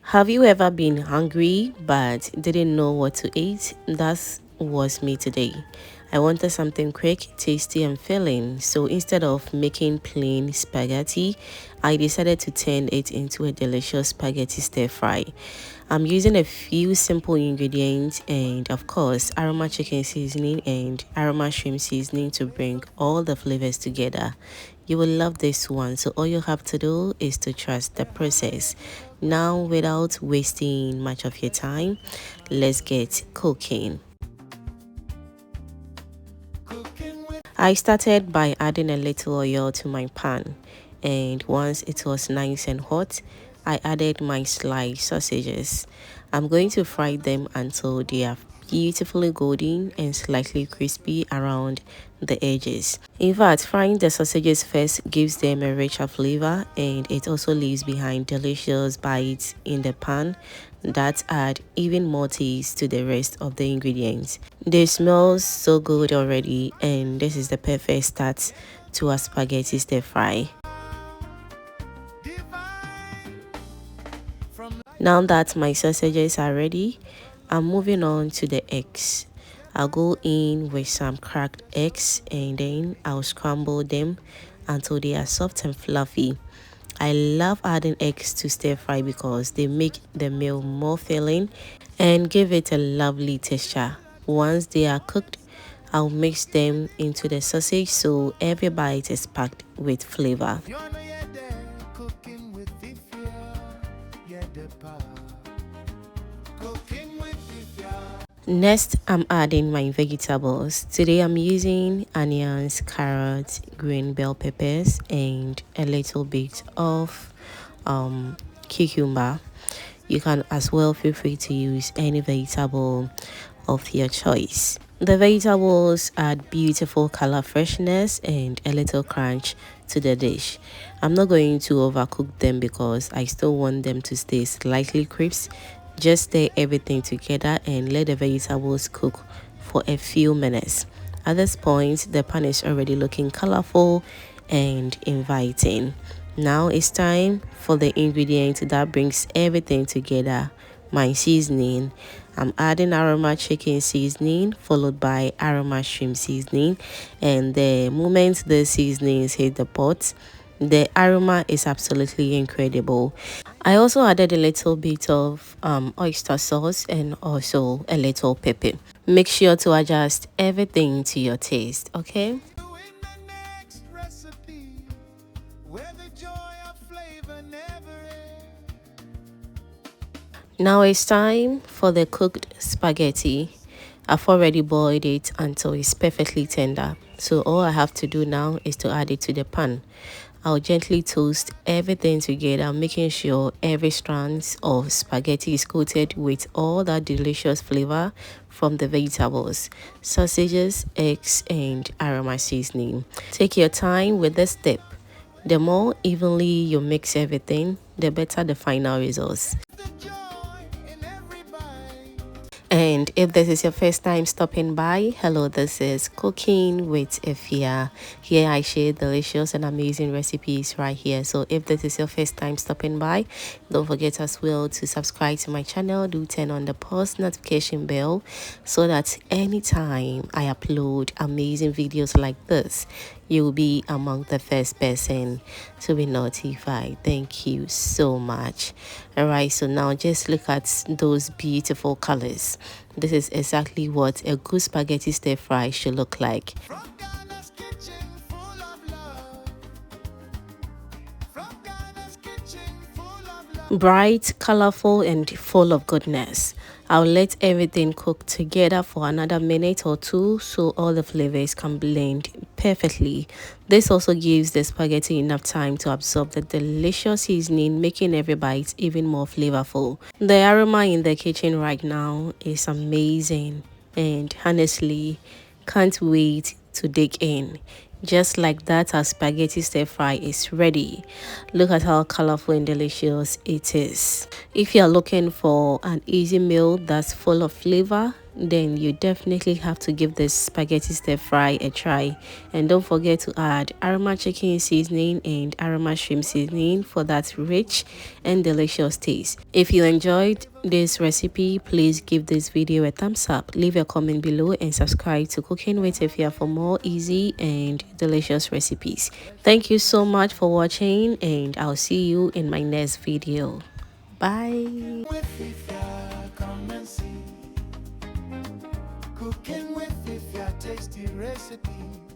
Have you ever been hungry but didn't know what to eat? That was me today. I wanted something quick, tasty, and filling, so instead of making plain spaghetti, I decided to turn it into a delicious spaghetti stir fry. I'm using a few simple ingredients and, of course, aroma chicken seasoning and aroma shrimp seasoning to bring all the flavors together. You will love this one, so all you have to do is to trust the process. Now, without wasting much of your time, let's get cooking. I started by adding a little oil to my pan, and once it was nice and hot, I added my sliced sausages. I'm going to fry them until they are beautifully golden and slightly crispy around the edges. In fact, frying the sausages first gives them a richer flavor, and it also leaves behind delicious bites in the pan that add even more taste to the rest of the ingredients. They smell so good already, and this is the perfect start to a spaghetti stir fry. Now that my sausages are ready, I'm moving on to the eggs. I'll go in with some cracked eggs and then I'll scramble them until they are soft and fluffy. I love adding eggs to stir fry because they make the meal more filling and give it a lovely texture. Once they are cooked, I'll mix them into the sausage so every bite is packed with flavor. Next, I'm adding my vegetables. Today, I'm using onions, carrots, green bell peppers, and a little bit of cucumber. You can as well feel free to use any vegetable of your choice. The vegetables add beautiful color, freshness, and a little crunch to the dish. I'm not going to overcook them because I still want them to stay slightly crisp. Just stir everything together and let the vegetables cook for a few minutes. At this point, the pan is already looking colorful and inviting. Now it's time for the ingredient that brings everything together, my seasoning. I'm adding aroma chicken seasoning followed by aroma shrimp seasoning, and the moment the seasonings hit the pot, the aroma is absolutely incredible. I also added a little bit of oyster sauce and also a little pepper. Make sure to adjust everything to your taste, okay? Now it's time for the cooked spaghetti. I've already boiled it until it's perfectly tender. So all I have to do now is to add it to the pan. I'll gently toast everything together, making sure every strand of spaghetti is coated with all that delicious flavor from the vegetables, sausages, eggs, and aroma seasoning. Take your time with this step. The more evenly you mix everything, the better the final results. And if this is your first time stopping by, hello, this is Cooking with Efya. Here I share delicious and amazing recipes right here. So if this is your first time stopping by, don't forget as well to subscribe to my channel. Do turn on the post notification bell so that anytime I upload amazing videos like this, you'll be among the first person to be notified. Thank you so much. All right, so now just look at those beautiful colors. This is exactly what a good spaghetti stir fry should look like. Bright, colorful, and full of goodness. I'll let everything cook together for another minute or two so all the flavors can blend perfectly. This also gives the spaghetti enough time to absorb the delicious seasoning, making every bite even more flavorful. The aroma in the kitchen right now is amazing, and honestly, can't wait to dig in. Just like that, our spaghetti stir fry is ready. Look at how colorful and delicious it is. If you're looking for an easy meal that's full of flavor then you definitely have to give this spaghetti stir fry a try. And don't forget to add aroma chicken seasoning and aroma shrimp seasoning for that rich and delicious taste. If you enjoyed this recipe, please give this video a thumbs up, leave a comment below, and subscribe to Cooking with Efya for more easy and delicious recipes. Thank you so much for watching, and I'll see you in my next video. Bye. Cooking with Efya, tasty recipe.